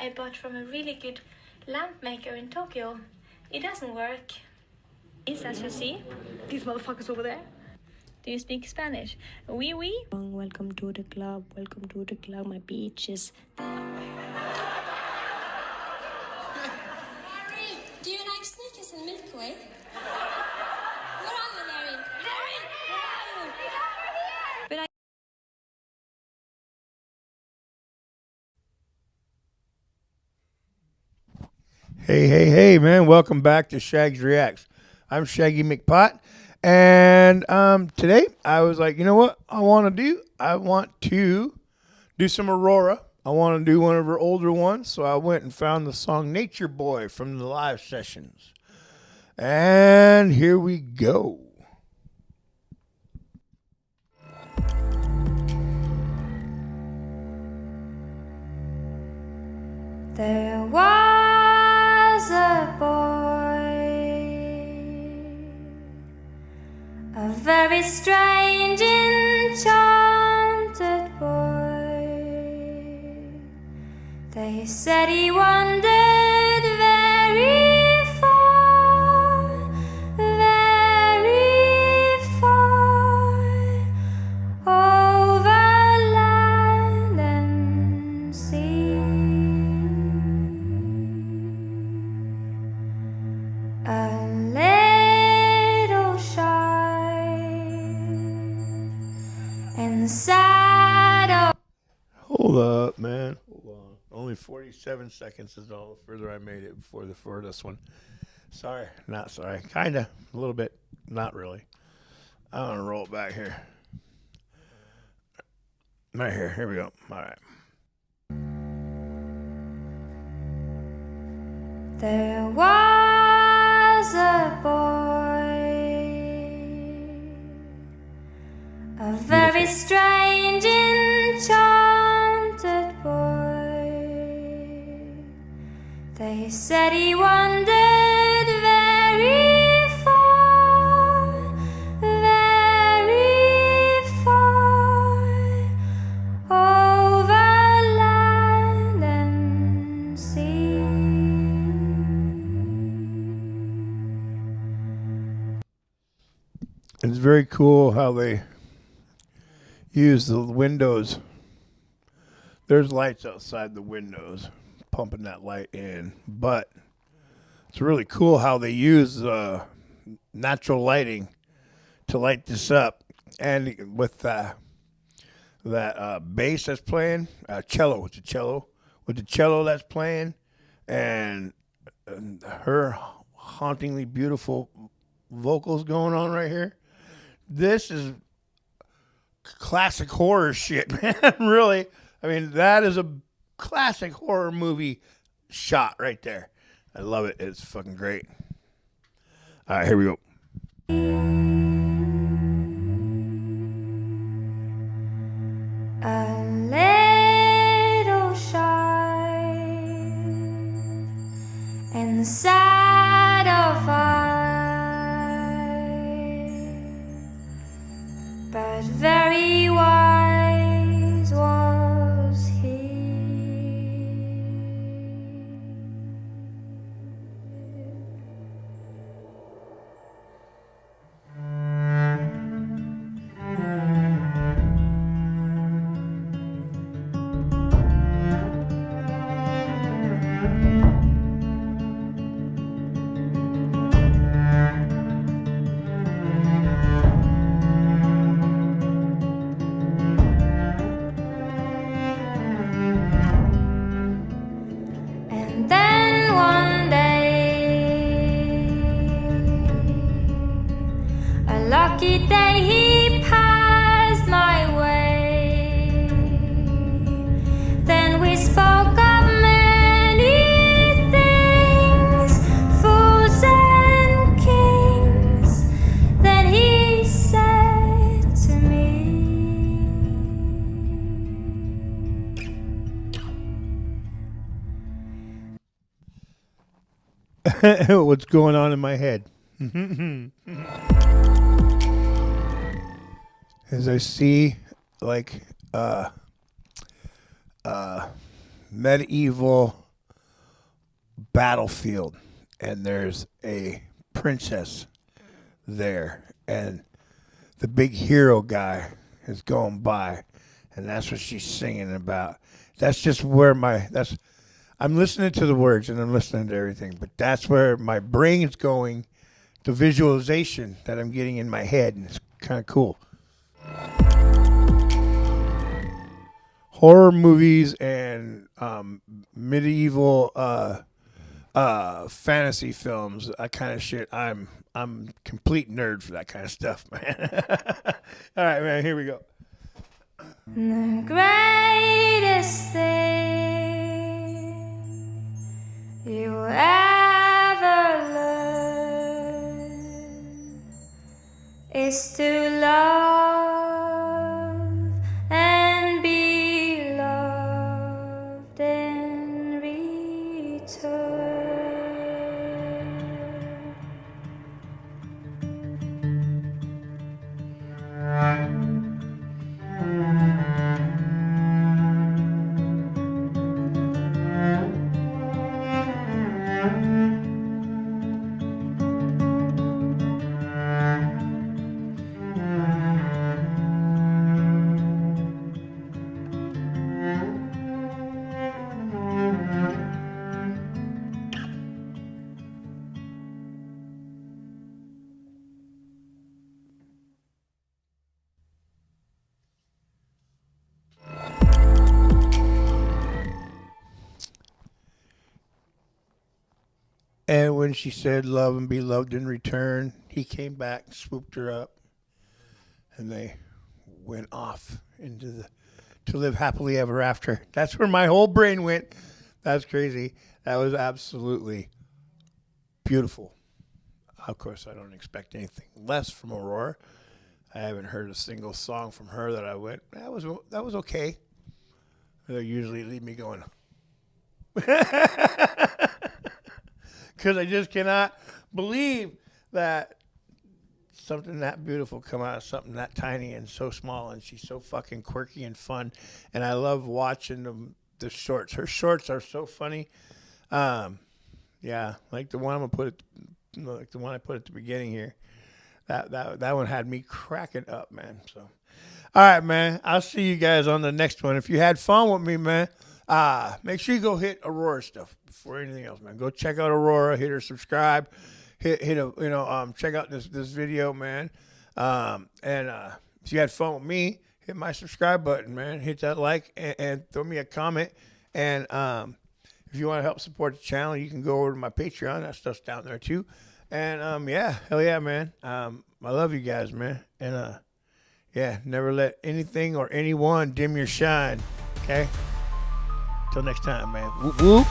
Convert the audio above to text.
I bought from a really good lamp maker in Tokyo. It doesn't work. Is as you see, these motherfuckers over there. Do you speak Spanish? Oui, oui. Welcome to the club. Welcome to the club, my beaches. Larry, do you like Snickers and Milky Way? Where are you, Larry? Larry, where are you? But I... Hey, man. Welcome back to Shags Reacts. I'm Shaggy McPot. And today I was like, you know what I want to do? I want to do some Aurora. I want to do one of her older ones. So I went and found the song Nature Boy from the live sessions. And here we go. There was a boy, a very strange, enchanted boy. They said he wandered very far, over land and sea. A little shy and sad. Hold up, man. Hold on. Only 47 seconds is all the further I made it before the furthest one. Sorry. Not sorry. Kind of. A little bit. Not really. I'm going to roll it back here. Right here. Here we go. All right. There was a boy, a very strange, enchanted boy. They said he wandered very far, over land and sea. It's very cool how they use the windows. There's lights outside the windows, pumping that light in. But it's really cool how they use natural lighting to light this up. And with that bass that's playing, cello, it's a cello. With the cello that's playing, and her hauntingly beautiful vocals going on right here. This is classic horror shit, man. Really. I mean, that is a classic horror movie shot right there. I love it. It's fucking great. All right, here we go. A little shy and sad of eye, but very wise was he. And then one day, a lucky day, he passed my way. Then we spoke of many things, fools and kings. Then he said to me, What's going on in my head? As I see, like, medieval battlefield, and there's a princess there, and the big hero guy is going by, and that's what she's singing about. That's just where I'm listening to the words and I'm listening to everything, but that's where my brain is going, the visualization that I'm getting in my head, and it's kind of cool. Horror movies and medieval fantasy films, that kind of shit. I'm complete nerd for that kind of stuff, man. All right, man, here we go. The greatest thing you ever learn is to love and be loved in return. And when she said love and be loved in return, he came back, swooped her up, and they went off to live happily ever after. That's where my whole brain went. That's crazy. That was absolutely beautiful. Of course, I don't expect anything less from Aurora. I haven't heard a single song from her that I went, that was okay. They usually leave me going, because I just cannot believe that something that beautiful come out of something that tiny and so small, and she's so fucking quirky and fun, and I love watching the shorts. Her shorts are so funny. Yeah, like the one I put at the beginning here. That one had me cracking up, man. So, all right, man. I'll see you guys on the next one. If you had fun with me, man, make sure you go hit Aurora stuff before anything else, man. Go check out Aurora. Hit her subscribe. Check out this video, man. If you had fun with me, hit my subscribe button, man. Hit that like and throw me a comment. And if you want to help support the channel, you can go over to my Patreon. That stuff's down there too. And yeah, hell yeah, man. I love you guys, man. And yeah, never let anything or anyone dim your shine. Okay? Till next time, man. Whoop whoop.